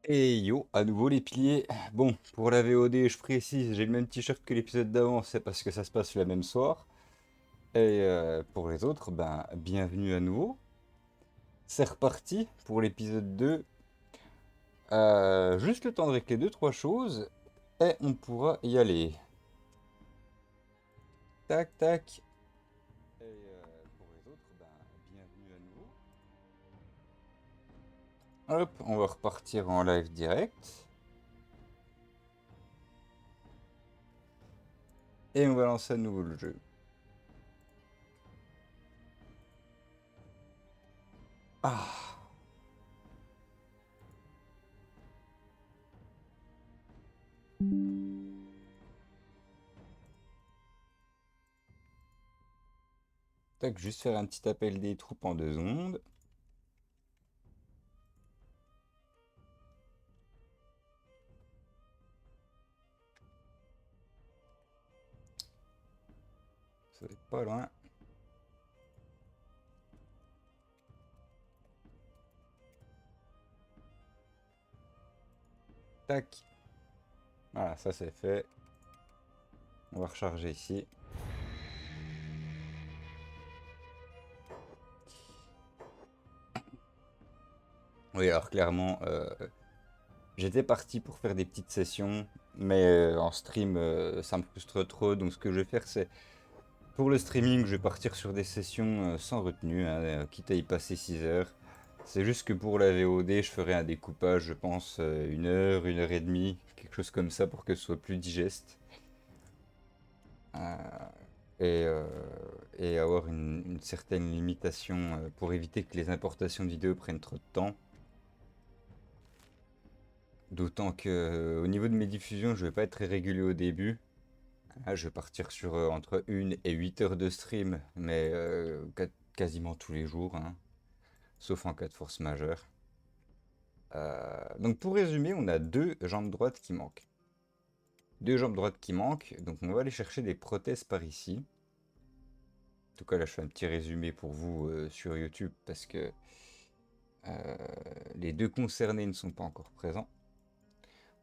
Et yo, à nouveau les piliers. Bon, pour la VOD, je précise, j'ai le même t-shirt que l'épisode d'avant, c'est parce que ça se passe le même soir. Et pour les autres, ben, bienvenue à nouveau. C'est reparti pour l'épisode 2. Juste le temps de régler deux trois choses et on pourra y aller. Tac, tac. Et pour les autres, ben, bienvenue à nouveau. Hop, on va repartir en live direct. Et on va lancer à nouveau le jeu. Ah! Tac, juste faire un petit appel des troupes en 2 secondes. Ça va être pas loin. Tac. Voilà, ça c'est fait. On va recharger ici. Oui, alors clairement, j'étais parti pour faire des petites sessions, mais en stream, ça me frustre trop. Donc ce que je vais faire, c'est pour le streaming, je vais partir sur des sessions sans retenue, hein, quitte à y passer 6 heures. C'est juste que pour la VOD, je ferai un découpage, je pense, 1 heure, 1 heure et demie, quelque chose comme ça pour que ce soit plus digeste. Euh, et, euh, et avoir une certaine limitation pour éviter que les importations de vidéos prennent trop de temps. D'autant que au niveau de mes diffusions, je vais pas être très régulier au début. Ah, je vais partir sur entre 1 et 8 heures de stream, mais quasiment tous les jours, hein, sauf en cas de force majeure. Donc pour résumer, on a deux jambes droites qui manquent. Deux jambes droites qui manquent, donc on va aller chercher des prothèses par ici. En tout cas, là, je fais un petit résumé pour vous sur YouTube parce que euh, les deux concernés ne sont pas encore présents.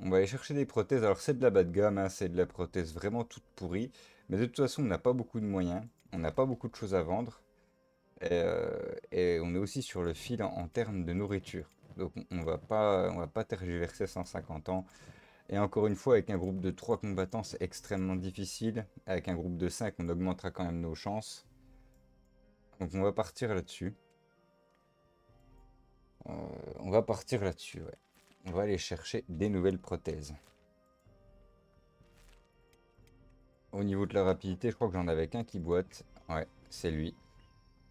On va aller chercher des prothèses. Alors, c'est de la bas de gamme, hein, c'est de la prothèse vraiment toute pourrie. Mais de toute façon, on n'a pas beaucoup de moyens. On n'a pas beaucoup de choses à vendre. Et on est aussi sur le fil en termes de nourriture. Donc, on va pas tergiverser 150 ans. Et encore une fois, avec un groupe de 3 combattants, c'est extrêmement difficile. Avec un groupe de 5, on augmentera quand même nos chances. Donc, on va partir là-dessus. Euh, on va partir là-dessus, ouais. On va aller chercher des nouvelles prothèses. Au niveau de la rapidité, je crois que j'en avais qu'un qui boite. Ouais, c'est lui.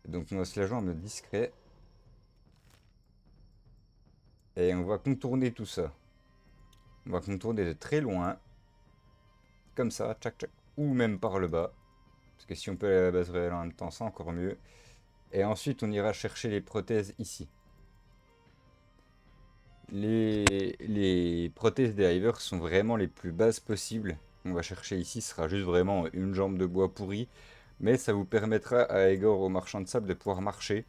Donc on va se la jouer en mode discret. Et on va contourner tout ça. On va contourner de très loin. Comme ça, tchac tchac. Ou même par le bas. Parce que si on peut aller à la base réelle en même temps, c'est encore mieux. Et ensuite, on ira chercher les prothèses ici. Les prothèses des hivers sont vraiment les plus basses possibles. On va chercher ici, ce sera juste vraiment une jambe de bois pourri. Mais ça vous permettra à Egor, au marchand de sable, de pouvoir marcher.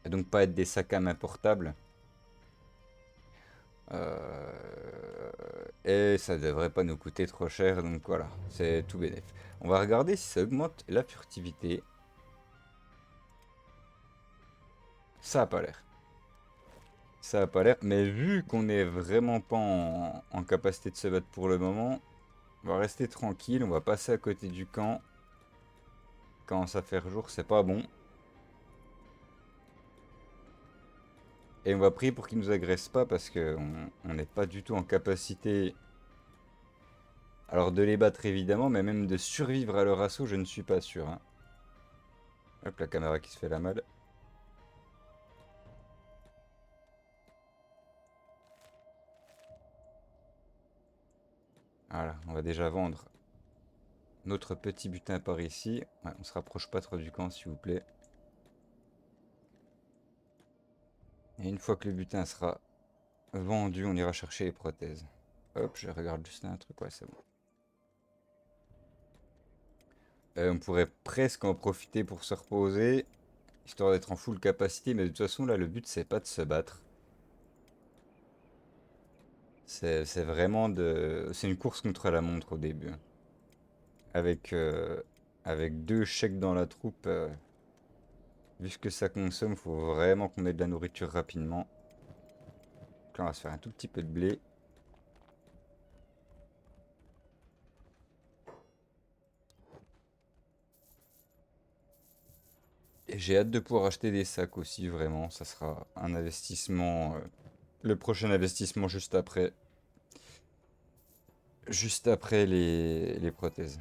Et donc pas être des sacs à main portables. Et ça devrait pas nous coûter trop cher, donc voilà, c'est tout bénef. On va regarder si ça augmente la furtivité. Ça a pas l'air. Ça a pas l'air, mais vu qu'on est vraiment pas en capacité de se battre pour le moment, on va rester tranquille, on va passer à côté du camp. Quand ça fait jour, c'est pas bon. Et on va prier pour qu'ils nous agressent pas parce que on n'est pas du tout en capacité. Alors de les battre évidemment, mais même de survivre à leur assaut, je ne suis pas sûr, hein. Hop, la caméra qui se fait la malle. Voilà, on va déjà vendre notre petit butin par ici. Ouais, on se rapproche pas trop du camp, s'il vous plaît. Et une fois que le butin sera vendu, on ira chercher les prothèses. Hop, je regarde juste un truc, ouais, c'est bon. On pourrait presque en profiter pour se reposer, histoire d'être en full capacité, mais de toute façon, là, le but, c'est pas de se battre. C'est vraiment de... C'est une course contre la montre au début. Avec, avec deux chèques dans la troupe, vu ce que ça consomme, faut vraiment qu'on ait de la nourriture rapidement. Donc là, on va se faire un tout petit peu de blé. Et j'ai hâte de pouvoir acheter des sacs aussi, vraiment. Ça sera un investissement, le prochain investissement juste après les prothèses.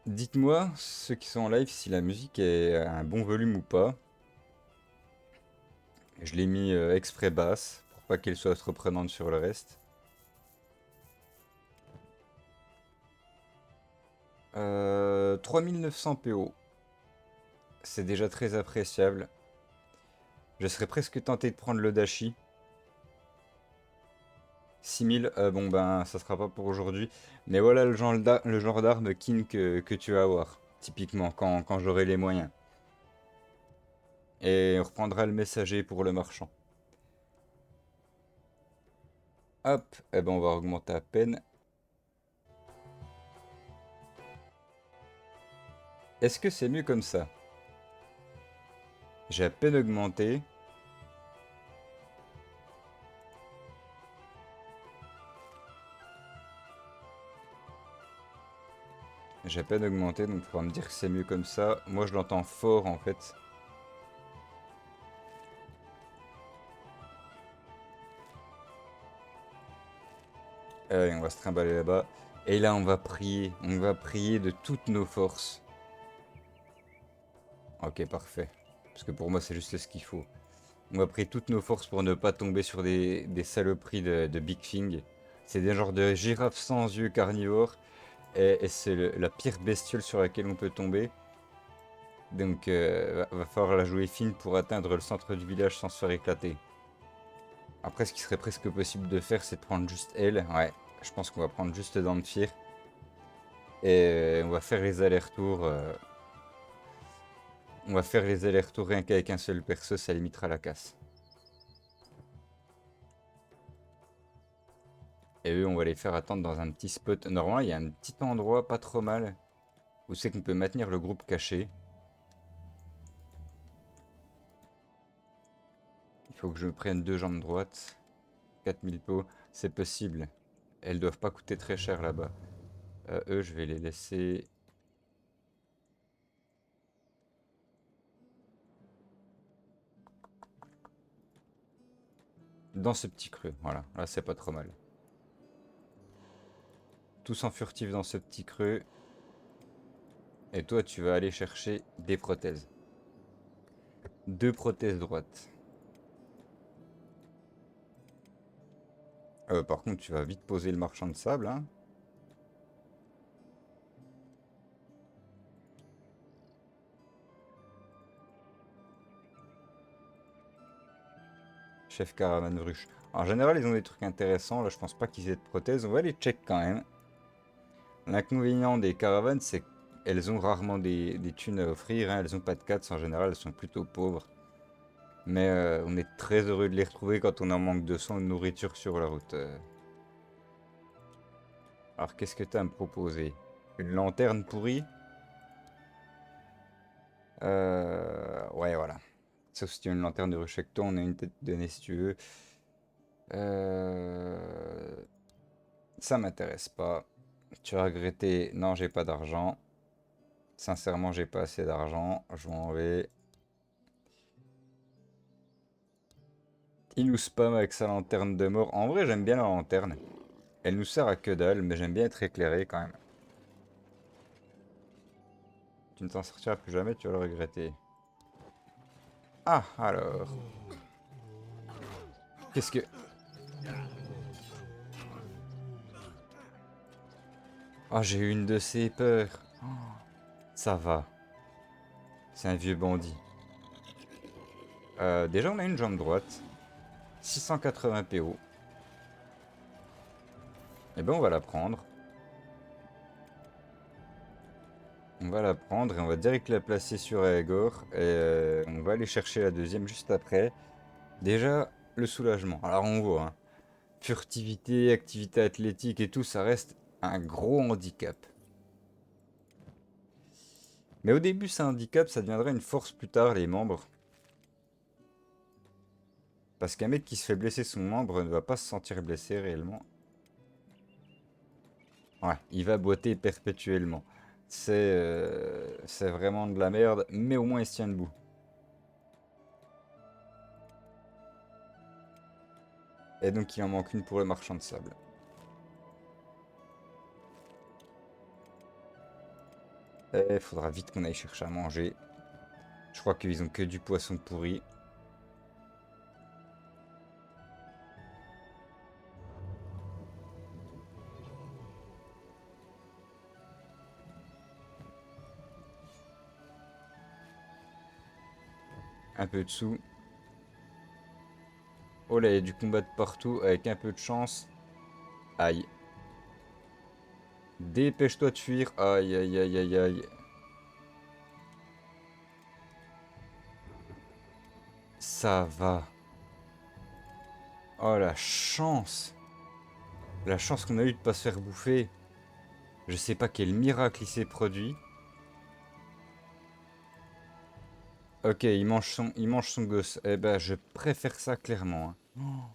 Dites-moi, ceux qui sont en live, si la musique est à un bon volume ou pas. Je l'ai mis exprès basse, pour pas qu'elle soit trop prenante sur le reste. 3900 PO. C'est déjà très appréciable. Je serais presque tenté de prendre le Dashi. 6000, bon ben ça sera pas pour aujourd'hui. Mais voilà le genre d'arme kin que tu vas avoir, typiquement, quand j'aurai les moyens. Et on reprendra le messager pour le marchand. Hop, et ben on va augmenter à peine. Est-ce que c'est mieux comme ça? J'ai à peine augmenté. J'ai à peine augmenté, donc faut me dire que c'est mieux comme ça. Moi je l'entends fort en fait. Allez, on va se trimballer là-bas. Et là, on va prier de toutes nos forces. Ok, parfait. Parce que pour moi, c'est juste ce qu'il faut. On va prier toutes nos forces pour ne pas tomber sur des saloperies de Big Fing. C'est des genres de girafes sans yeux carnivores. Et c'est la pire bestiole sur laquelle on peut tomber. Donc, va falloir la jouer fine pour atteindre le centre du village sans se faire éclater. Après, ce qui serait presque possible de faire, c'est de prendre juste elle. Ouais, je pense qu'on va prendre juste Damphir. Et on va faire les allers-retours. On va faire les allers-retours rien qu'avec un seul perso, ça limitera la casse. Et eux, on va les faire attendre dans un petit spot. Normalement, il y a un petit endroit pas trop mal où c'est qu'on peut maintenir le groupe caché. Il faut que je prenne deux jambes droites. 4000 pots, c'est possible. Elles doivent pas coûter très cher là-bas. Eux, je vais les laisser. Dans ce petit creux, voilà. Là, c'est pas trop mal. Tous en furtif dans ce petit creux. Et toi, tu vas aller chercher des prothèses. Deux prothèses droites. Par contre, tu vas vite poser le marchand de sable, hein. Chef caravane ruche. En général, ils ont des trucs intéressants. Là, je pense pas qu'ils aient de prothèses. On va les check quand même. L'inconvénient des caravanes, c'est qu'elles ont rarement des thunes à offrir, hein. Elles ont pas de cats. En général, elles sont plutôt pauvres. Mais on est très heureux de les retrouver quand on en manque de sang et de nourriture sur la route. Alors, qu'est-ce que tu as à me proposer? Une lanterne pourrie? Ouais, voilà. Sauf si tu as une lanterne de ruche avec toi, on a une tête de nez si tu veux. Euh, Ça m'intéresse pas. Tu as regretté, non, j'ai pas d'argent. Sincèrement, j'ai pas assez d'argent. Je m'en vais. Il nous spam avec sa lanterne de mort. En vrai, j'aime bien la lanterne. Elle nous sert à que dalle, mais j'aime bien être éclairé quand même. Tu ne t'en sortiras plus jamais, tu vas le regretter. Ah, alors. Qu'est-ce que... Ah, j'ai eu une de ces peurs. Ça va. C'est un vieux bandit. Déjà, on a une jambe droite. 680 PO. Eh ben, on va la prendre. On va la prendre et on va direct la placer sur Aegor. Et on va aller chercher la deuxième juste après. Déjà, le soulagement. Alors on voit, hein, furtivité, activité athlétique et tout, ça reste un gros handicap. Mais au début, c'est un handicap, ça deviendra une force plus tard, les membres. Parce qu'un mec qui se fait blesser son membre ne va pas se sentir blessé réellement. Ouais, il va boiter perpétuellement. C'est vraiment de la merde, mais au moins il se tient debout. Et donc il en manque une pour le marchand de sable. Et il faudra vite qu'on aille chercher à manger. Je crois qu'ils ont que du poisson pourri. Un peu de sous. Oh là, il y a du combat de partout avec un peu de chance. Aïe. Dépêche-toi de fuir. Aïe, aïe, aïe, aïe, aïe. Ça va. Oh la chance. La chance qu'on a eu de pas se faire bouffer. Je sais pas quel miracle il s'est produit. Ok, il mange son gosse. Eh ben, je préfère ça clairement, hein.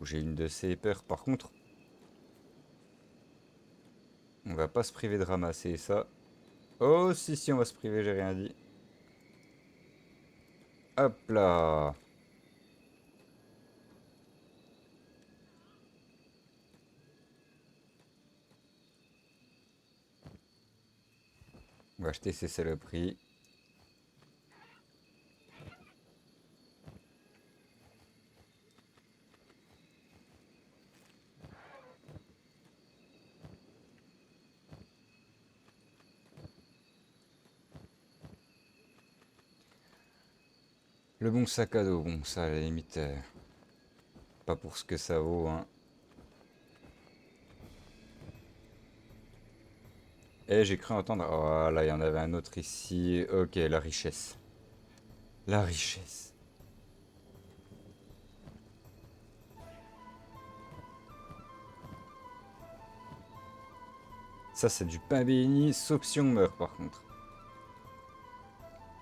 J'ai une de ces peurs. Par contre, on va pas se priver de ramasser ça. Oh, si, si, on va se priver, j'ai rien dit. Hop là. On va acheter ces saloperies. Le bon sac à dos, bon, ça, à la limite, pas pour ce que ça vaut, hein. Eh, j'ai cru entendre... Oh là, il y en avait un autre ici. Ok, la richesse. La richesse. Ça, c'est du pain béni, sauf si on meurt, par contre.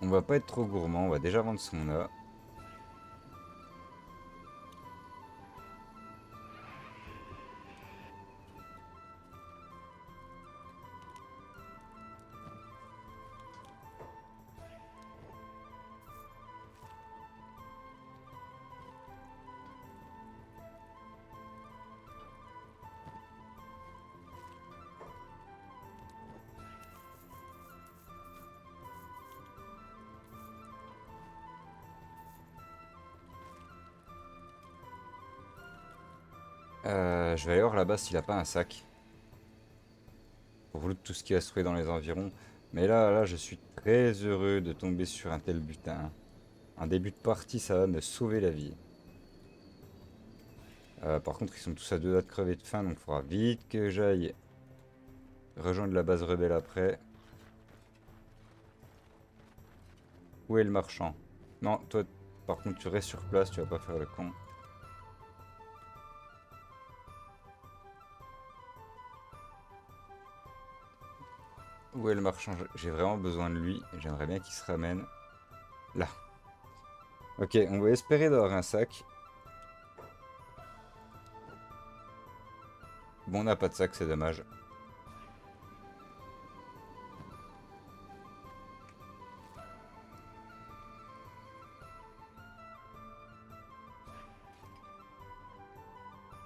On va pas être trop gourmand, on va déjà vendre ce qu'on a. Je vais aller voir là-bas s'il a pas un sac. Pour loot tout ce qui va se trouver dans les environs. Mais là, je suis très heureux de tomber sur un tel butin. Un début de partie, ça va me sauver la vie. Par contre, ils sont tous à deux doigts de crever de faim, donc il faudra vite que j'aille rejoindre la base rebelle après. Où est le marchand? Non, toi, par contre, tu restes sur place, tu vas pas faire le con. Où est le marchand? J'ai vraiment besoin de lui. J'aimerais bien qu'il se ramène. Là. Ok, on va espérer d'avoir un sac. Bon, on n'a pas de sac, c'est dommage.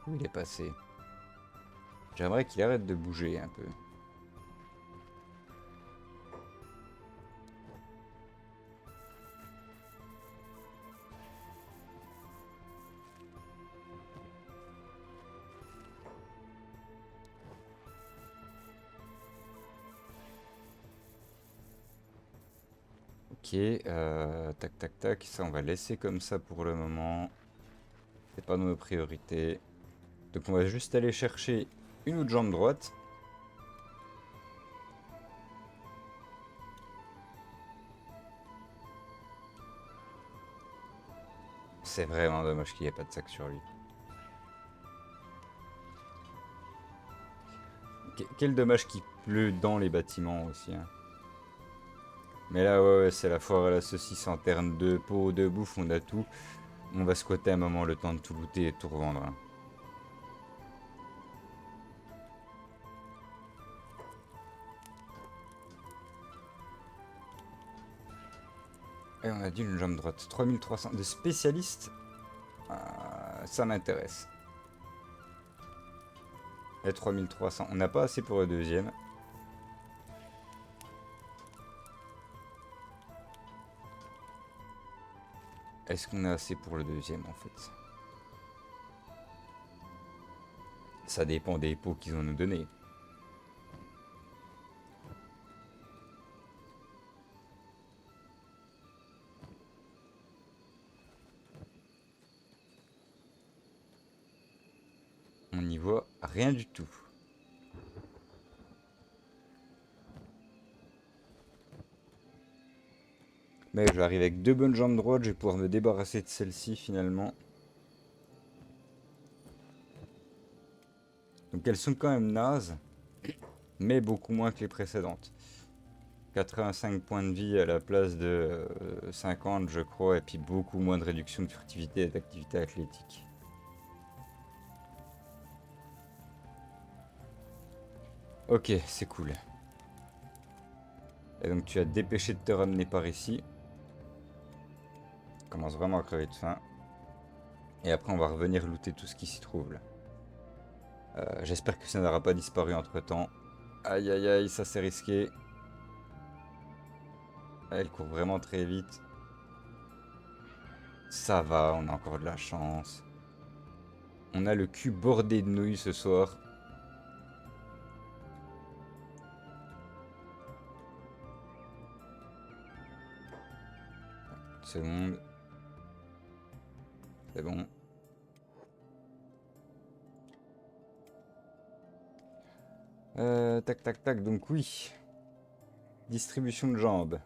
Où il est passé? J'aimerais qu'il arrête de bouger un peu. Ok, tac tac tac, ça on va laisser comme ça pour le moment. C'est pas nos priorités. Donc on va juste aller chercher une autre jambe droite. C'est vraiment dommage qu'il n'y ait pas de sac sur lui. Quel dommage qu'il pleut dans les bâtiments aussi. Hein. Mais là, ouais, c'est la foire à la saucisse en termes de peau, de bouffe, on a tout. On va squatter un moment le temps de tout looter et tout revendre. Hein. Et on a dit une jambe droite. 3300 de spécialistes. Ça m'intéresse. Et 3300. On n'a pas assez pour le deuxième. Est-ce qu'on a assez pour le deuxième en fait? Ça dépend des pots qu'ils vont nous donner. On n'y voit rien du tout. Mais j'arrive avec 2 bonnes jambes droites, je vais pouvoir me débarrasser de celle-ci finalement. Donc elles sont quand même nazes, mais beaucoup moins que les précédentes. 85 points de vie à la place de 50 je crois, et puis beaucoup moins de réduction de furtivité et d'activité athlétique. Ok, c'est cool. Et donc tu as dépêché de te ramener par ici. On commence vraiment à crever de faim. Et après on va revenir looter tout ce qui s'y trouve là. J'espère que ça n'aura pas disparu entre temps. Aïe aïe aïe, ça c'est risqué. Elle court vraiment très vite. Ça va, on a encore de la chance. On a le cul bordé de nouilles ce soir. Une seconde. C'est bon. Tac tac tac, donc oui. Distribution de jambes.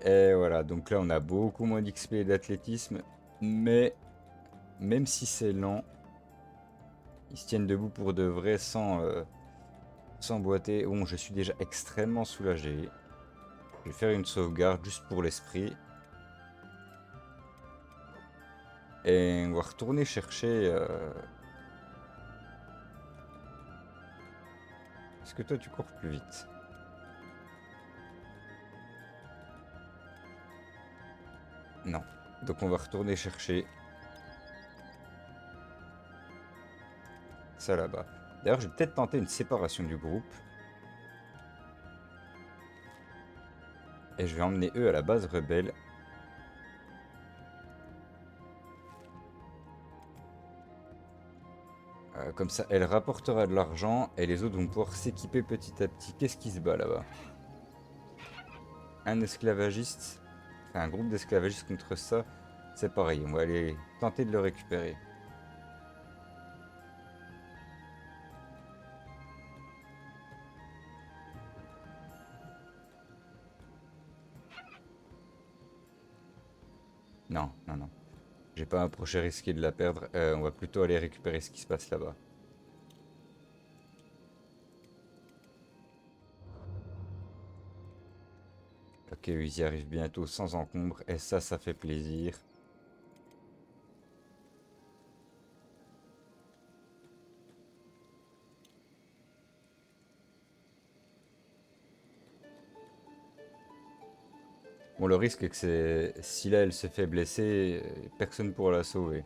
Et voilà, donc là on a beaucoup moins d'XP et d'athlétisme, mais même si c'est lent, ils se tiennent debout pour de vrai sans boiter. Bon, je suis déjà extrêmement soulagé. Je vais faire une sauvegarde juste pour l'esprit. Et on va retourner chercher... Est-ce que toi tu cours plus vite? Non. Donc on va retourner chercher ça là-bas. D'ailleurs, je vais peut-être tenter une séparation du groupe. Et je vais emmener eux à la base rebelle. Comme ça, elle rapportera de l'argent et les autres vont pouvoir s'équiper petit à petit. Qu'est-ce qui se bat là-bas? Un esclavagiste, enfin un groupe d'esclavagistes contre ça, c'est pareil. On va aller tenter de le récupérer. Non, non, non. J'ai pas approché risqué de la perdre. On va plutôt aller récupérer ce qui se passe là-bas. Ok, ils y arrivent bientôt sans encombre. Et ça fait plaisir. Bon, le risque, c'est que si là elle se fait blesser, personne pourra la sauver.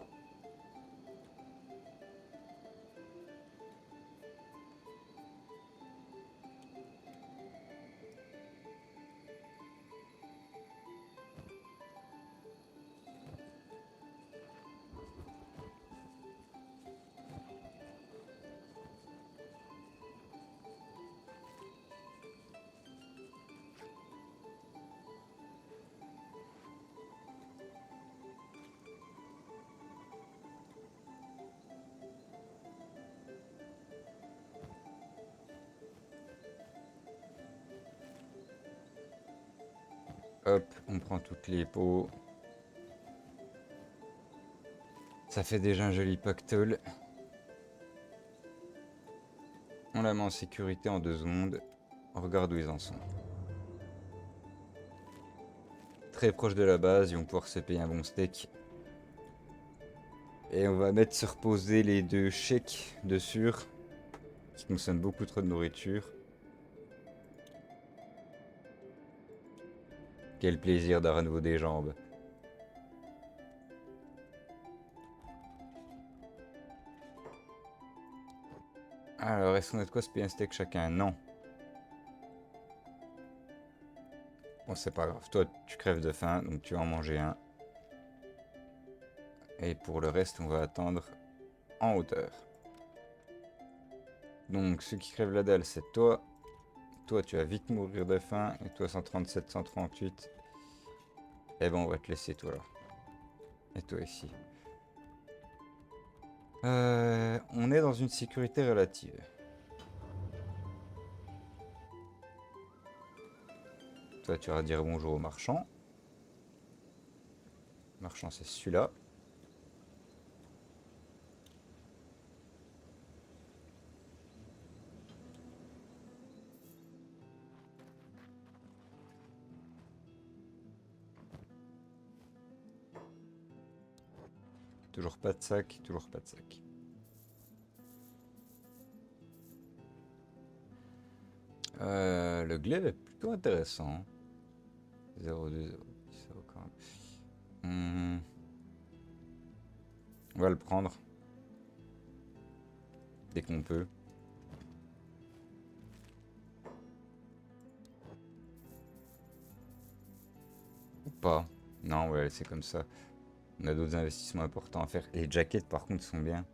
Hop, on prend toutes les pots. Ça fait déjà un joli pactole. On la met en sécurité en 2 secondes. On regarde où ils en sont. Très proche de la base, ils vont pouvoir se payer un bon steak. Et on va mettre se reposer les 2 sheiks dessus, qui consomment beaucoup trop de nourriture. Quel plaisir d'avoir à nouveau des jambes. Alors, est-ce qu'on a de quoi se payer un steak chacun? Non. Bon, c'est pas grave. Toi, tu crèves de faim, donc tu vas en manger un. Et pour le reste, on va attendre en hauteur. Donc, ceux qui crèvent la dalle, c'est toi. Toi, tu vas vite mourir de faim. Et toi, 137, 138. Eh ben, on va te laisser, toi, là. Et toi, ici. On est dans une sécurité relative. Toi, tu vas dire bonjour au marchand. Marchand, c'est celui-là. Toujours pas de sac, toujours pas de sac. Le glaive est plutôt intéressant. 0,2, 0,10, 0,40. On va le prendre. Dès qu'on peut. Ou pas. Non, ouais, c'est comme ça. On a d'autres investissements importants à faire. Les jackets, par contre, sont bien.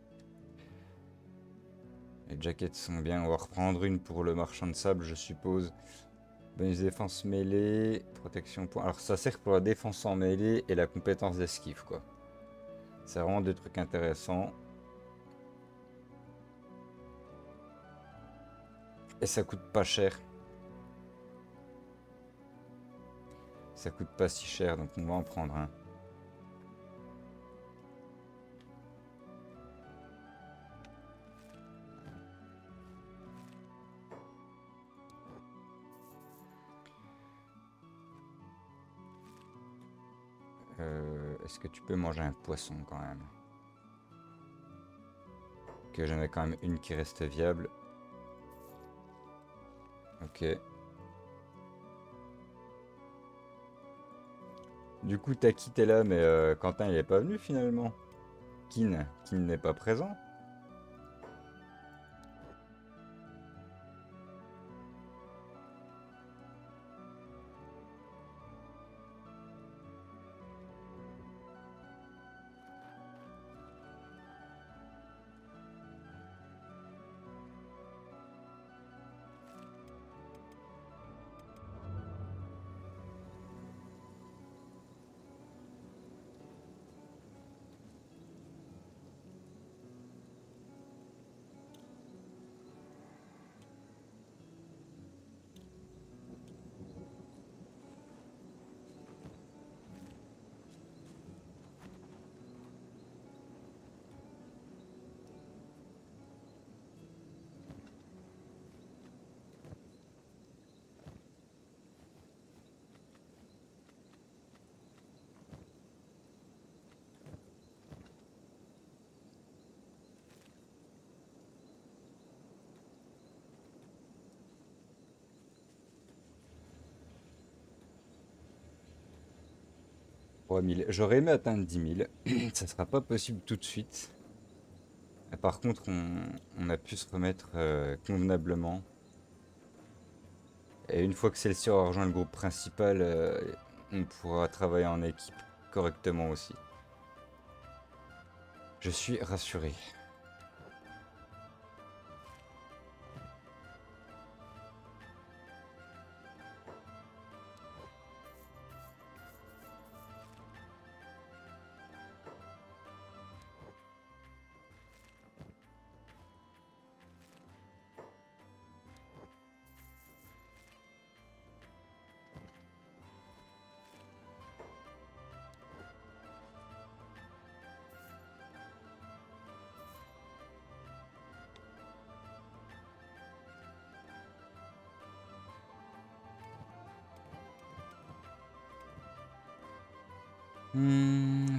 Les jackets sont bien. On va reprendre une pour le marchand de sable, je suppose. Bonus défense mêlée, protection point. Alors, ça sert pour la défense en mêlée et la compétence d'esquive, quoi. C'est vraiment des trucs intéressants. Et ça coûte pas cher. Ça coûte pas si cher, donc on va en prendre un. Est-ce que tu peux manger un poisson quand même? Ok, j'en ai quand même une qui reste viable. Ok. Du coup, Taki t'es là, mais Quentin il est pas venu finalement. Kin n'est pas présent. J'aurais aimé atteindre 10 000. Ça sera pas possible tout de suite. Par contre, on a pu se remettre convenablement. Et une fois que celle-ci aura rejoint le groupe principal, on pourra travailler en équipe correctement aussi. Je suis rassuré.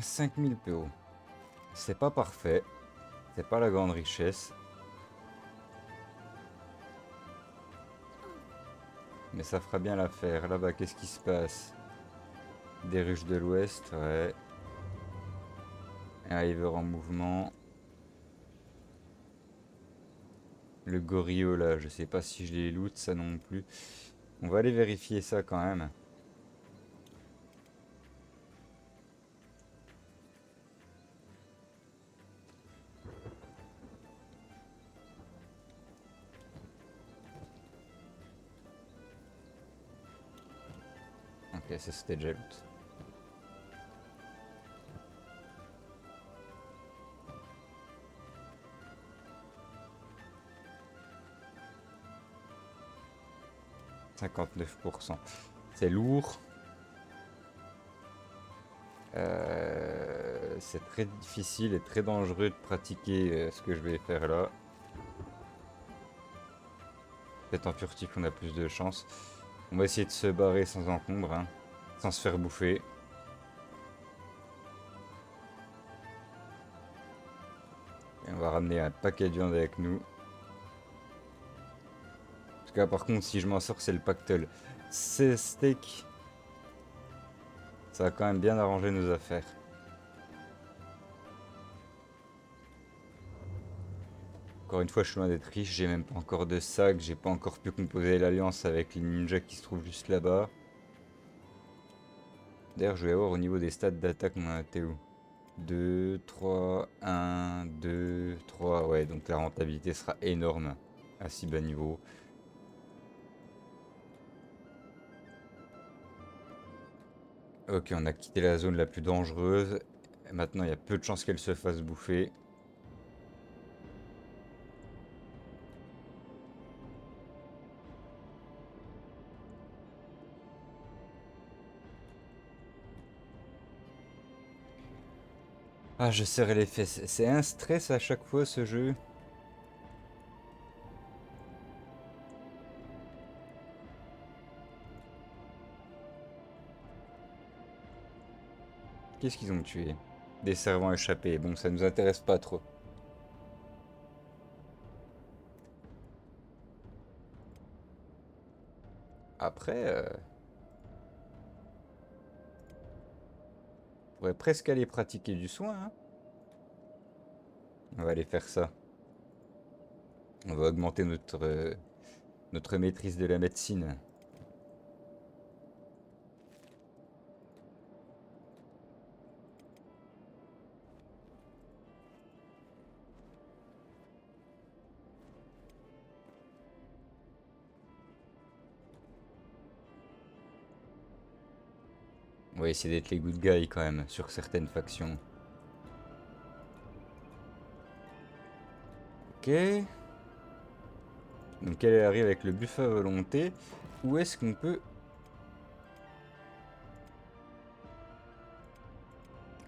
5000 PO. C'est pas parfait. C'est pas la grande richesse. Mais ça fera bien l'affaire. Là-bas, qu'est-ce qui se passe? Des ruches de l'ouest, ouais. Un hiver en mouvement. Le gorillot là, je sais pas si je les loot, ça non plus. On va aller vérifier ça quand même. Ok, ça c'était déjà loot. « 59%. C'est lourd. C'est très difficile et très dangereux de pratiquer ce que je vais faire là. Peut-être en furtif on a plus de chance. On va essayer de se barrer sans encombre, hein, sans se faire bouffer. Et on va ramener un paquet de viande avec nous. Parce que là, par contre, si je m'en sors, c'est le pactole. Ces steaks, ça va quand même bien arranger nos affaires. Encore une fois, je suis loin d'être riche, j'ai même pas encore de sac, j'ai pas encore pu composer l'alliance avec les ninjas qui se trouvent juste là-bas. D'ailleurs, je vais voir au niveau des stats d'attaque, on en était où? 2, 3, 1, 2, 3. Ouais, donc la rentabilité sera énorme à si bas niveau. Ok, on a quitté la zone la plus dangereuse. Maintenant, il y a peu de chances qu'elle se fasse bouffer. Ah, je serrais les fesses. C'est un stress à chaque fois ce jeu. Qu'est-ce qu'ils ont tué? Des servants échappés. Bon, ça nous intéresse pas trop. Après, on pourrait presque aller pratiquer du soin, hein. On va aller faire ça. On va augmenter notre maîtrise de la médecine. On va essayer d'être les good guys quand même sur certaines factions. Ok. Donc elle arrive avec le buffet à volonté. Où est-ce qu'on peut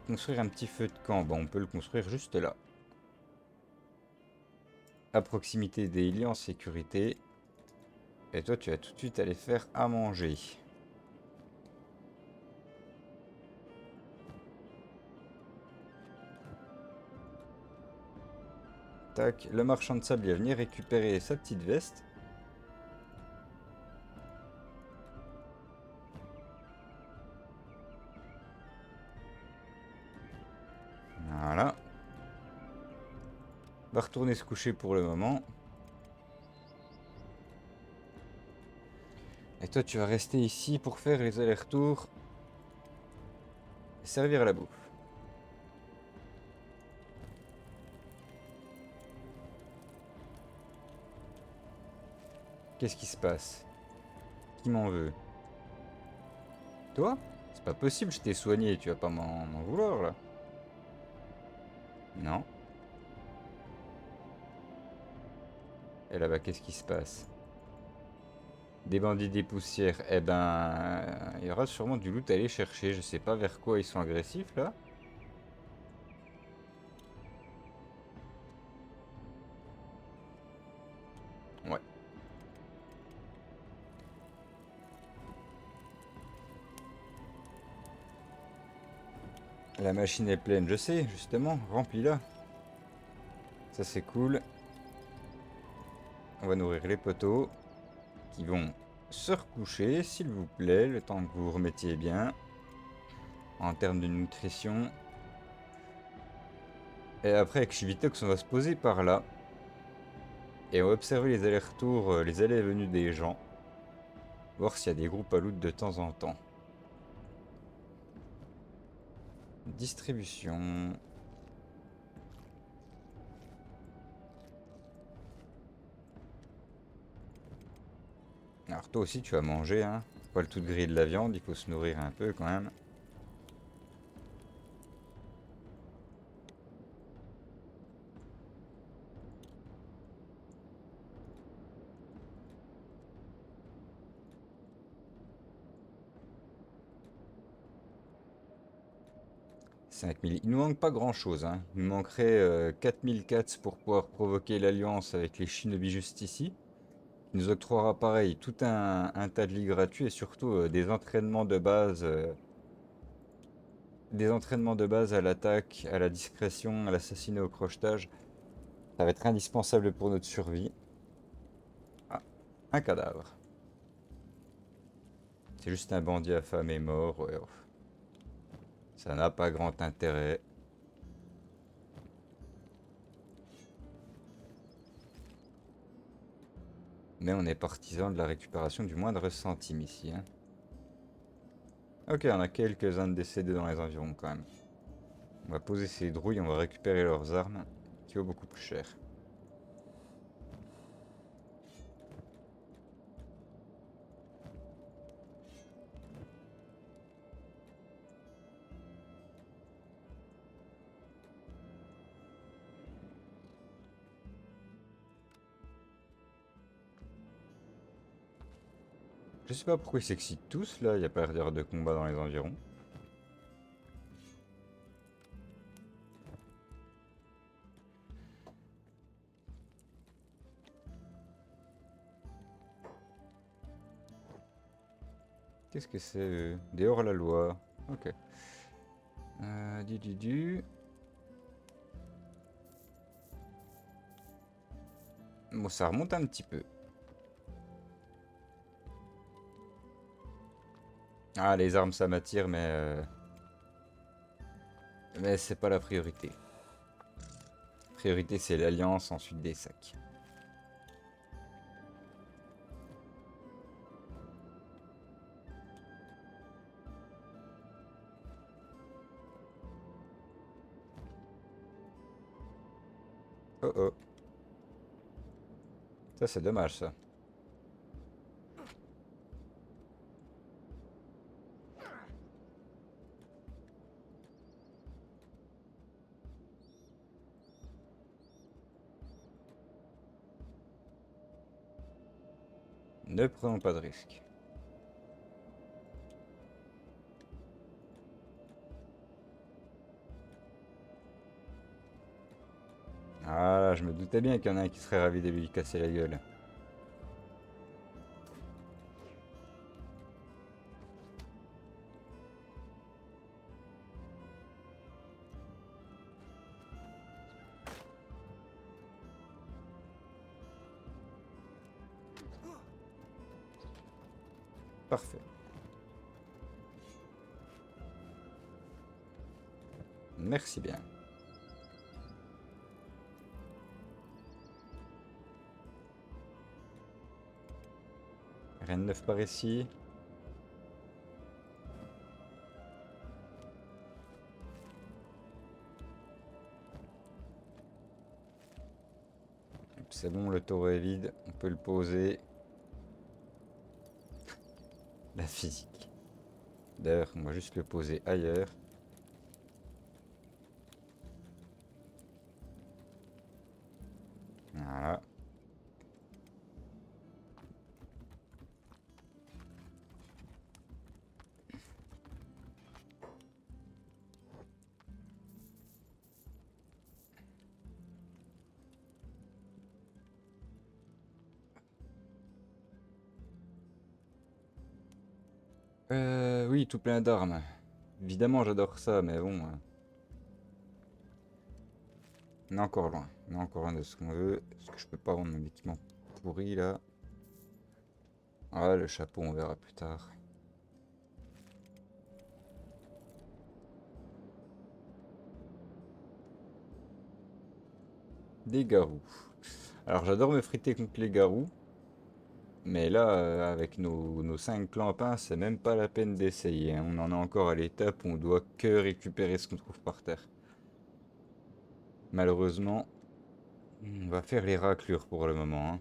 construire un petit feu de camp? Bah, on peut le construire juste là. À proximité des lits en sécurité. Et toi, tu vas tout de suite aller faire à manger. Tac, le marchand de sable il va venir récupérer sa petite veste. Voilà. Va retourner se coucher pour le moment. Et toi, tu vas rester ici pour faire les allers-retours. Et servir la bouffe. Qu'est-ce qui se passe? Qui m'en veut? Toi? C'est pas possible, je t'ai soigné, tu vas pas m'en vouloir là. Non. Et là-bas, qu'est-ce qui se passe? Des bandits des poussières. Eh ben, il y aura sûrement du loot à aller chercher. Je sais pas vers quoi ils sont agressifs là. Ouais. La machine est pleine, je sais, justement, remplis-la. Ça c'est cool. On va nourrir les poteaux qui vont se recoucher, s'il vous plaît, le temps que vous vous remettiez bien en termes de nutrition. Et après, avec Chivitox, on va se poser par là et on va observer les allers-retours, les allées et venues des gens, voir s'il y a des groupes à loot de temps en temps. Distribution. Alors toi aussi tu vas manger, hein. Faut pas le tout griller de la viande, il faut se nourrir un peu quand même. « 5000. Il nous manque pas grand chose, hein. Il nous manquerait 4000 cats pour pouvoir provoquer l'alliance avec les shinobi juste ici. Il nous octroiera pareil tout un tas de lits gratuits et surtout des entraînements de base. Des entraînements de base à l'attaque, à la discrétion, à l'assassinat, au crochetage. Ça va être indispensable pour notre survie. Ah, un cadavre. C'est juste un bandit affamé mort, ouais. Ça n'a pas grand intérêt. Mais on est partisan de la récupération du moindre centime ici, hein. Ok, on a quelques-uns de décédés dans les environs quand même. On va poser ces drouilles, on va récupérer leurs armes, qui vaut beaucoup plus cher. Je sais pas pourquoi ils s'excitent tous là, il n'y a pas l'air de combat dans les environs. Qu'est-ce que c'est des hors-la-loi. Ok. Du. Bon, ça remonte un petit peu. Ah, les armes ça m'attire, mais c'est pas la priorité. Priorité c'est l'alliance, ensuite des sacs. Oh oh. Ça c'est dommage ça. Ne prenons pas de risques. Ah, je me doutais bien qu'il y en a un qui serait ravi de lui casser la gueule. Parfait. Merci bien. Rien de neuf par ici. C'est bon, le taureau est vide. On peut le poser. La physique. D'ailleurs, on va juste le poser ailleurs. Voilà. Oui, tout plein d'armes. Évidemment, j'adore ça, mais bon. On est encore loin. On est encore loin de ce qu'on veut. Est-ce que je peux pas vendre mon équipement pourri là? Ah, le chapeau, on verra plus tard. Des garous. Alors j'adore me friter contre les garous. Mais là, avec nos 5 clampins, c'est même pas la peine d'essayer, hein. On en est encore à l'étape où on doit que récupérer ce qu'on trouve par terre. Malheureusement, on va faire les raclures pour le moment, hein.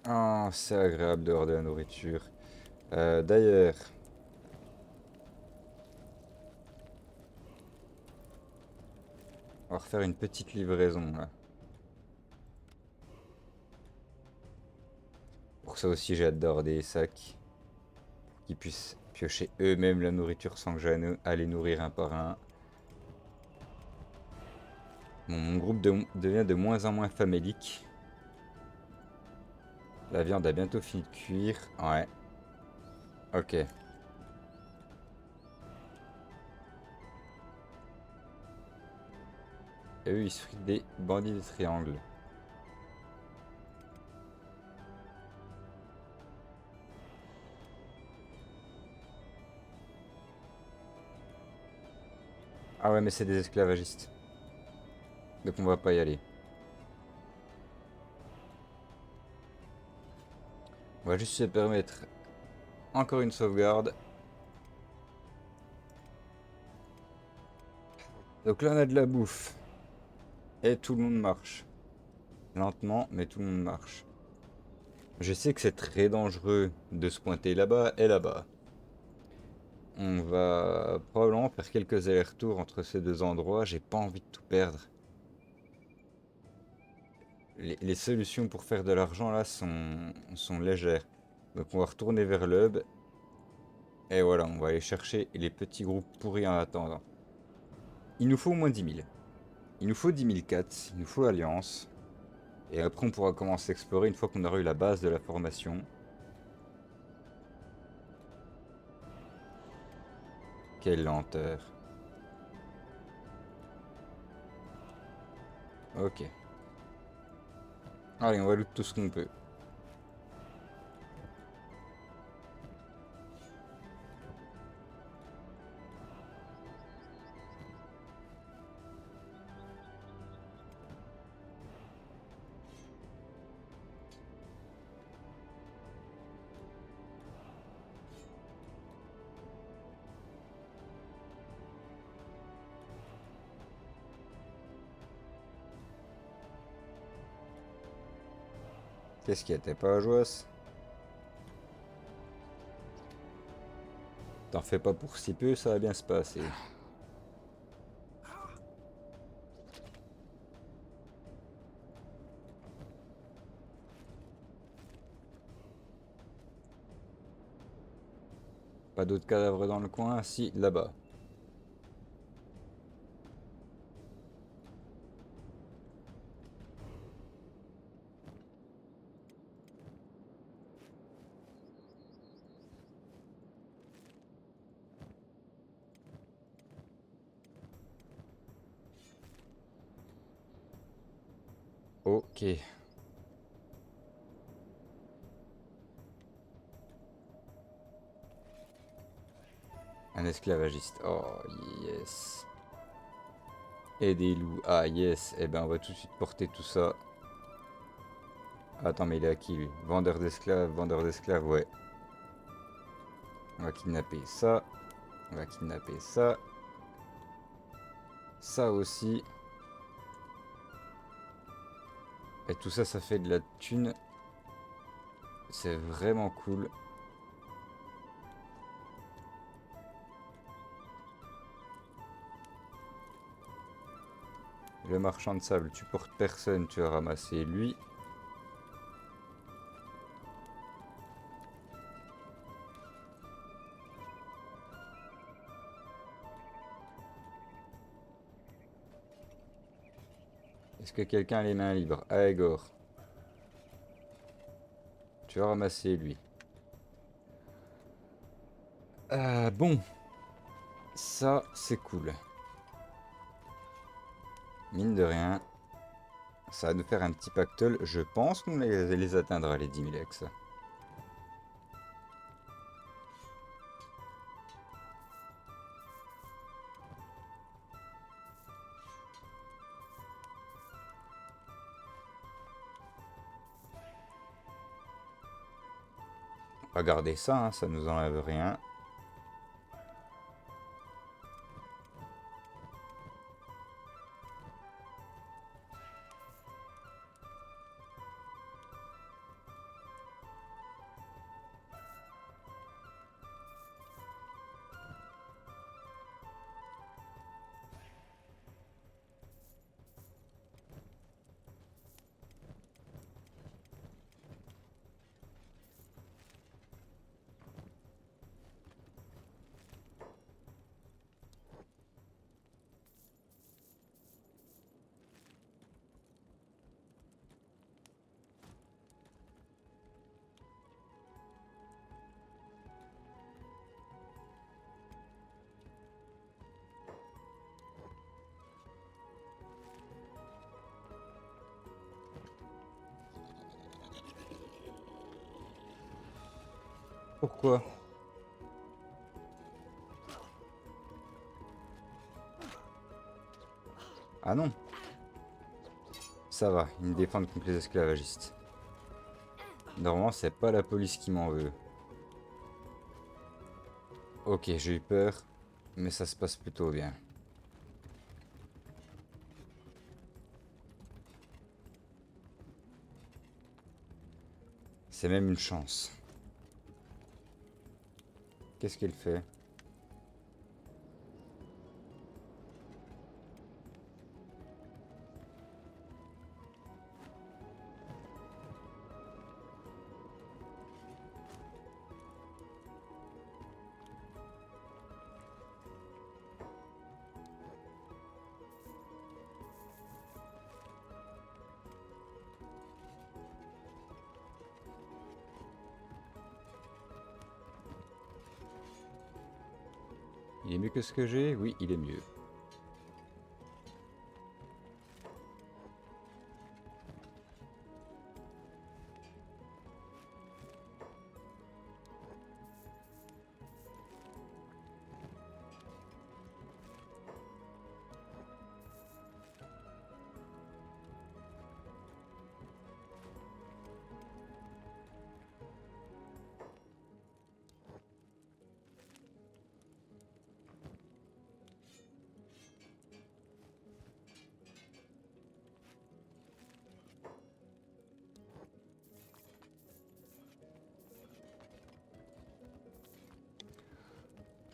Ah, c'est agréable d'avoir de la nourriture. D'ailleurs, on va refaire une petite livraison là. Pour ça aussi, j'adore des sacs. Pour qu'ils puissent piocher eux-mêmes la nourriture sans que j'aille à les nourrir un par un. Bon, mon groupe devient de moins en moins famélique. La viande a bientôt fini de cuire. Ouais, ok. Et eux, ils se fritent des bandits de triangle. Ah ouais, mais c'est des esclavagistes. Donc on va pas y aller. On va juste se permettre encore une sauvegarde. Donc là, on a de la bouffe. Et tout le monde marche. Lentement, mais tout le monde marche. Je sais que c'est très dangereux de se pointer là-bas et là-bas. On va probablement faire quelques allers-retours entre ces deux endroits. J'ai pas envie de tout perdre. Les solutions pour faire de l'argent là sont légères. Donc on va retourner vers le hub. Et voilà, on va aller chercher les petits groupes pourris en attendant. Il nous faut au moins 10 000. Il nous faut 10 004, il nous faut l'Alliance. Et après on pourra commencer à explorer une fois qu'on aura eu la base de la formation. Quelle lenteur. Ok. Allez, on va loot tout ce qu'on peut. Qu'est-ce qu'il y a, t'es pas à Joas? T'en fais pas pour si peu, ça va bien se passer. Pas d'autres cadavres dans le coin? Si, là-bas. Ok. Un esclavagiste. Oh, yes. Et des loups. Ah, yes. Eh ben, on va tout de suite porter tout ça. Attends, mais il est à qui, lui? Vendeur d'esclaves, ouais. On va kidnapper ça. On va kidnapper ça. Ça aussi. Et tout ça, ça fait de la thune. C'est vraiment cool. Le marchand de sable, tu portes personne, tu as ramassé lui. Est-ce que quelqu'un a les mains libres? Ah, Egor, tu as ramassé lui. Bon, ça c'est cool. Mine de rien, ça va nous faire un petit pactole. Je pense qu'on les atteindra, les 10 000 ex. On va garder ça, hein, ça nous enlève rien. Pourquoi? Ah non, ça va, ils me défendent contre les esclavagistes. Normalement, c'est pas la police qui m'en veut. Ok, j'ai eu peur, mais ça se passe plutôt bien. C'est même une chance. Qu'est-ce qu'elle fait? Il est mieux que ce que j'ai? Oui, il est mieux.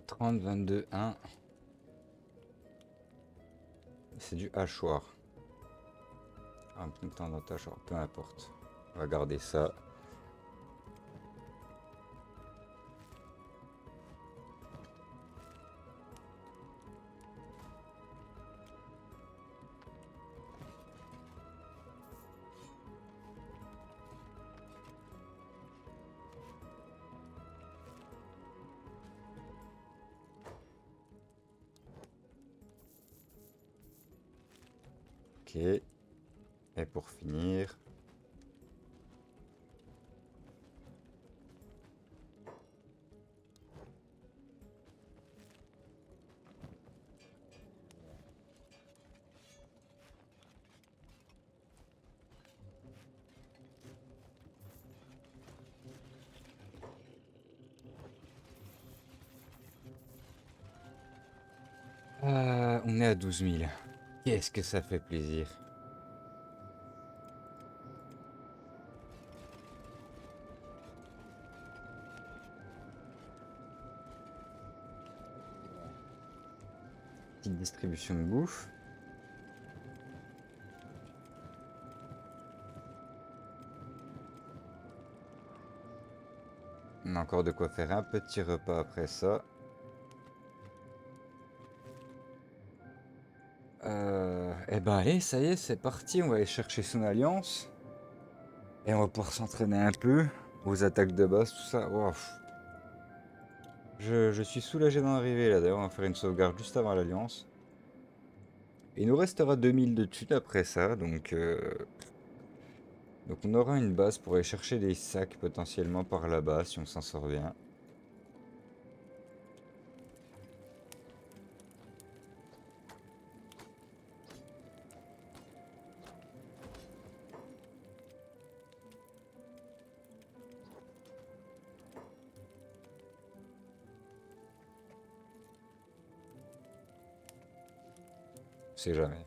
« 30, 22, 1. C'est du hachoir. Un temps d'attachoir, peu importe. On va garder ça. Ok. Et pour finir... on est à 12 000. Qu'est-ce que ça fait plaisir. Petite distribution de bouffe. On a encore de quoi faire un petit repas après ça. Eh ben allez, ça y est, c'est parti. On va aller chercher son alliance. Et on va pouvoir s'entraîner un peu aux attaques de base, tout ça. Wow. Je suis soulagé d'en arriver là. D'ailleurs, on va faire une sauvegarde juste avant l'Alliance. Il nous restera 2000 de thunes après ça, donc on aura une base pour aller chercher des sacs potentiellement par là-bas si on s'en sort bien. On sait jamais.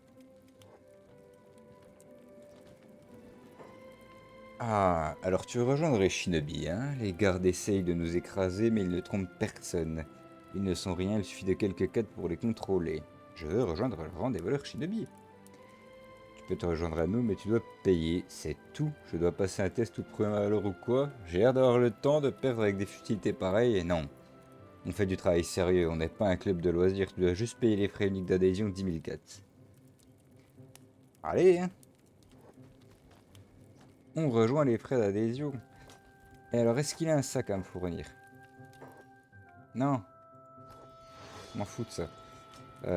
Ah, alors tu rejoindrais Shinobi, hein? Les gardes essayent de nous écraser, mais ils ne trompent personne. Ils ne sont rien, il suffit de quelques quêtes pour les contrôler. Je veux rejoindre le rang des voleurs Shinobi. Tu peux te rejoindre à nous, mais tu dois payer, c'est tout. Je dois passer un test tout premier malheur ou quoi? J'ai l'air d'avoir le temps de perdre avec des futilités pareilles, et non. On fait du travail sérieux, on n'est pas un club de loisirs, tu dois juste payer les frais uniques d'adhésion 10 000 4. Allez, hein? On rejoint les frais d'adhésion. Et alors, est-ce qu'il a un sac à me fournir? Non, je m'en fous de ça.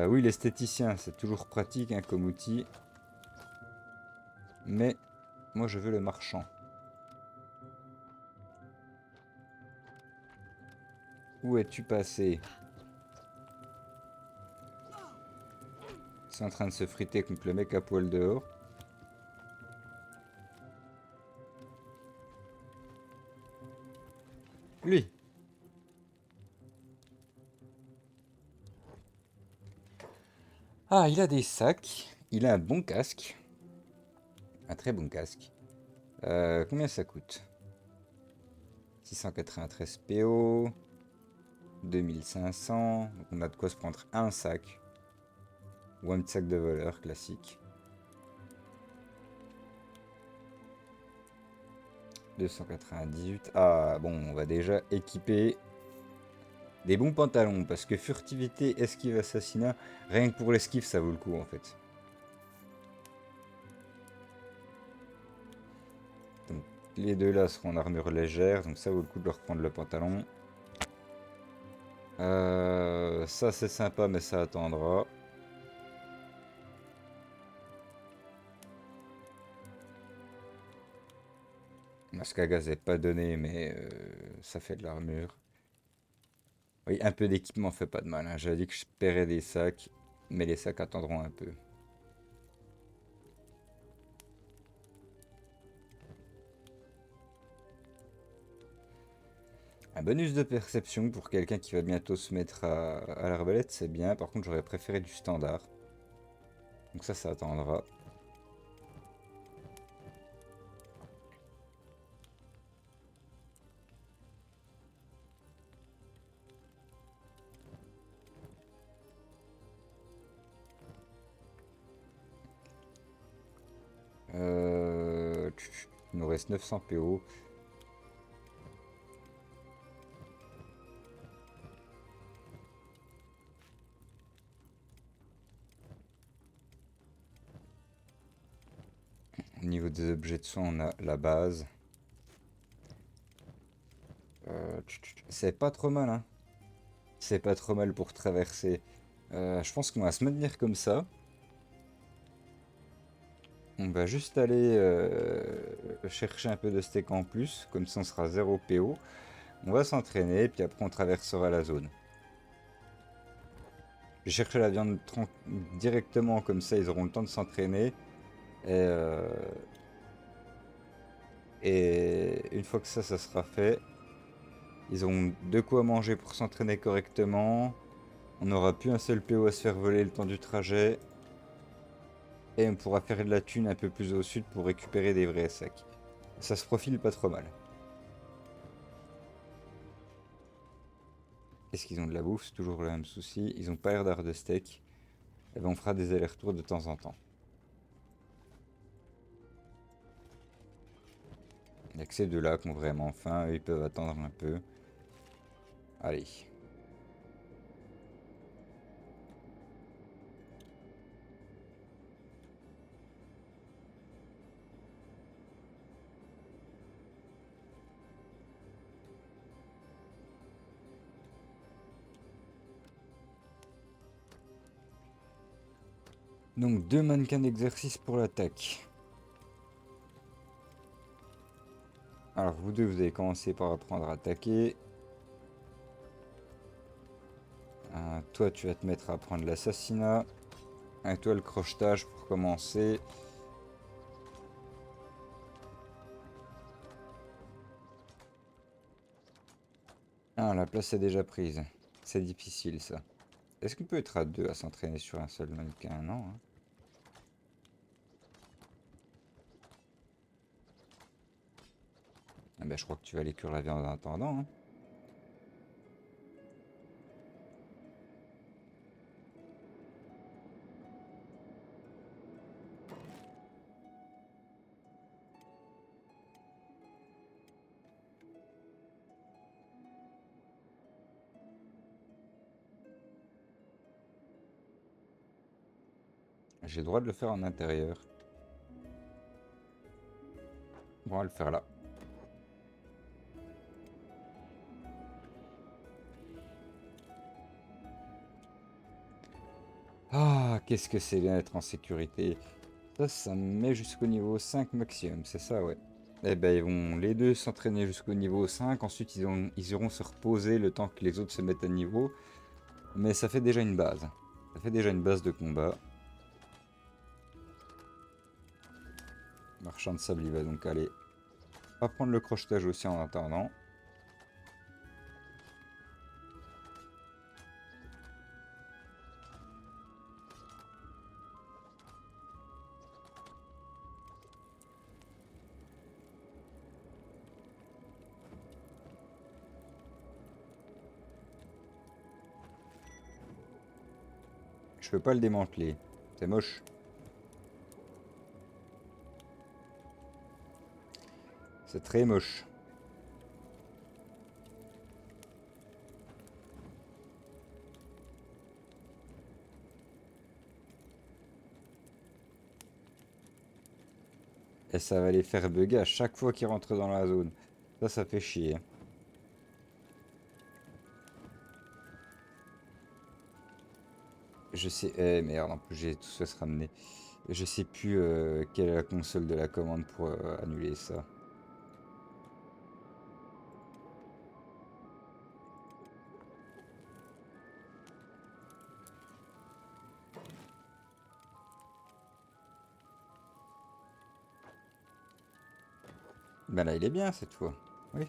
Oui, l'esthéticien, c'est toujours pratique hein, comme outil. Mais moi, je veux le marchand. Où es-tu passé? C'est en train de se friter contre le mec à poil dehors. Lui. Ah, il a des sacs. Il a un bon casque. Un très bon casque. Combien ça coûte? 693 PO. 2500. Donc on a de quoi se prendre un sac. Ou un petit sac de voleur classique. 298. Ah, bon, on va déjà équiper des bons pantalons. Parce que furtivité, esquive, assassinat, rien que pour l'esquive, ça vaut le coup en fait. Donc les deux là seront en armure légère. Donc ça vaut le coup de leur prendre le pantalon. Ça c'est sympa, mais ça attendra. Masque à gaz n'est pas donné, mais ça fait de l'armure. Oui, un peu d'équipement fait pas de mal, hein. J'avais dit que je paierais des sacs, mais les sacs attendront un peu. Un bonus de perception pour quelqu'un qui va bientôt se mettre à l'arbalète, c'est bien. Par contre, j'aurais préféré du standard. Donc ça attendra. Il nous reste 900 PO. Au niveau des objets de soins, on a la base. C'est pas trop mal, hein. C'est pas trop mal pour traverser. Je pense qu'on va se maintenir comme ça. On va juste aller chercher un peu de steak en plus, comme ça on sera 0 PO. On va s'entraîner, puis après on traversera la zone. Je vais chercher la viande directement, comme ça ils auront le temps de s'entraîner. Et, et une fois que ça sera fait, ils auront de quoi manger pour s'entraîner correctement. On n'aura plus un seul PO à se faire voler le temps du trajet. Et on pourra faire de la thune un peu plus au sud pour récupérer des vrais sacs. Ça se profile pas trop mal. Est-ce qu'ils ont de la bouffe? C'est toujours le même souci. Ils ont pas l'air d'avoir de steak. Et ben on fera des allers-retours de temps en temps. Il n'y a que ces deux-là qui ont vraiment faim. Eux, ils peuvent attendre un peu. Allez. Donc 2 mannequins d'exercice pour l'attaque. Alors vous deux, vous allez commencer par apprendre à attaquer. Toi, tu vas te mettre à apprendre l'assassinat. Et toi, le crochetage pour commencer. Ah, la place est déjà prise. C'est difficile, ça. Est-ce qu'on peut être à deux à s'entraîner sur un seul mannequin? Non, hein. Ah ben, je crois que tu vas aller cuire la viande en attendant, hein. J'ai le droit de le faire en intérieur. Bon, on va le faire là. Ah, qu'est-ce que c'est bien d'être en sécurité. Ça me met jusqu'au niveau 5 maximum, c'est ça, ouais. Eh ben, ils vont les deux s'entraîner jusqu'au niveau 5. Ensuite, ils iront se reposer le temps que les autres se mettent à niveau. Mais ça fait déjà une base. Ça fait déjà une base de combat. Marchand de sable, il va donc aller apprendre le crochetage aussi en attendant. Je peux pas le démanteler. C'est moche. C'est très moche. Et ça va les faire bugger à chaque fois qu'ils rentrent dans la zone. Ça fait chier. Je sais... Eh merde, en plus j'ai tout ça se ramener. Je sais plus quelle est la console de la commande pour annuler ça. Ben là, il est bien cette fois. Oui.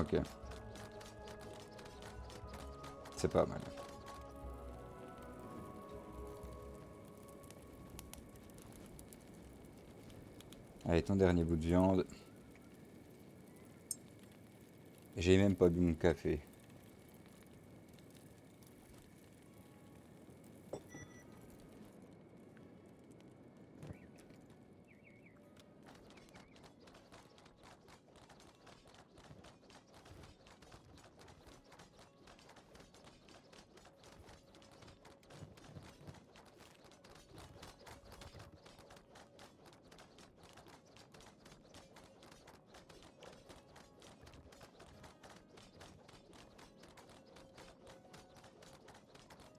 Ok. C'est pas mal. Allez, ton dernier bout de viande. J'ai même pas bu mon café.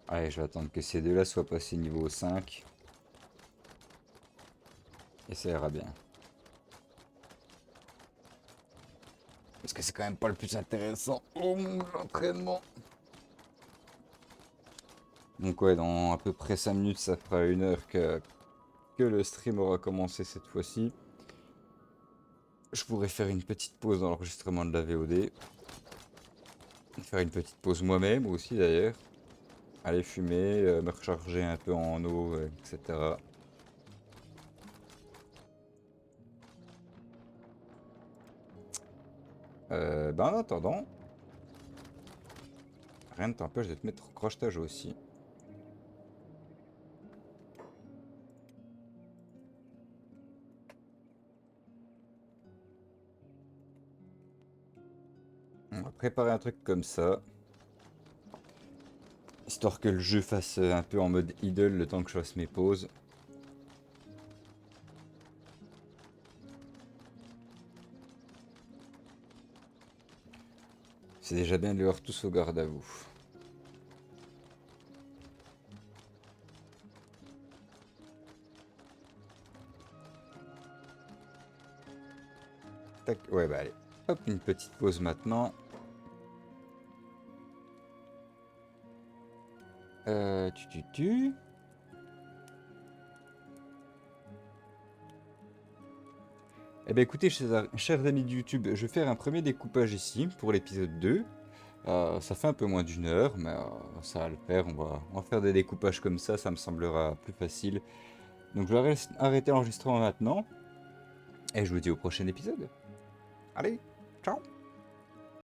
Allez, je vais attendre que ces deux-là soient passés niveau 5. Et ça ira bien. Parce que c'est quand même pas le plus intéressant. Oh mon entraînement. Donc ouais, dans à peu près 5 minutes, ça fera 1 heure que le stream aura commencé cette fois-ci. Je pourrais faire une petite pause dans l'enregistrement de la VOD. Faire une petite pause moi-même aussi d'ailleurs. Aller fumer, me recharger un peu en eau, etc. En attendant, rien ne t'empêche de te mettre au crochetage aussi. On va préparer un truc comme ça. Histoire que le jeu fasse un peu en mode idle le temps que je fasse mes pauses. C'est déjà bien de les voir tous au garde à vous. Tac, ouais bah allez. Hop, une petite pause maintenant. Tu. Eh bien écoutez, chers amis de YouTube, je vais faire un premier découpage ici pour l'épisode 2. Ça fait un peu moins d'une heure, mais ça va le faire. On va faire des découpages comme ça me semblera plus facile. Donc je vais arrêter l'enregistrement maintenant, et je vous dis au prochain épisode. Allez, ciao!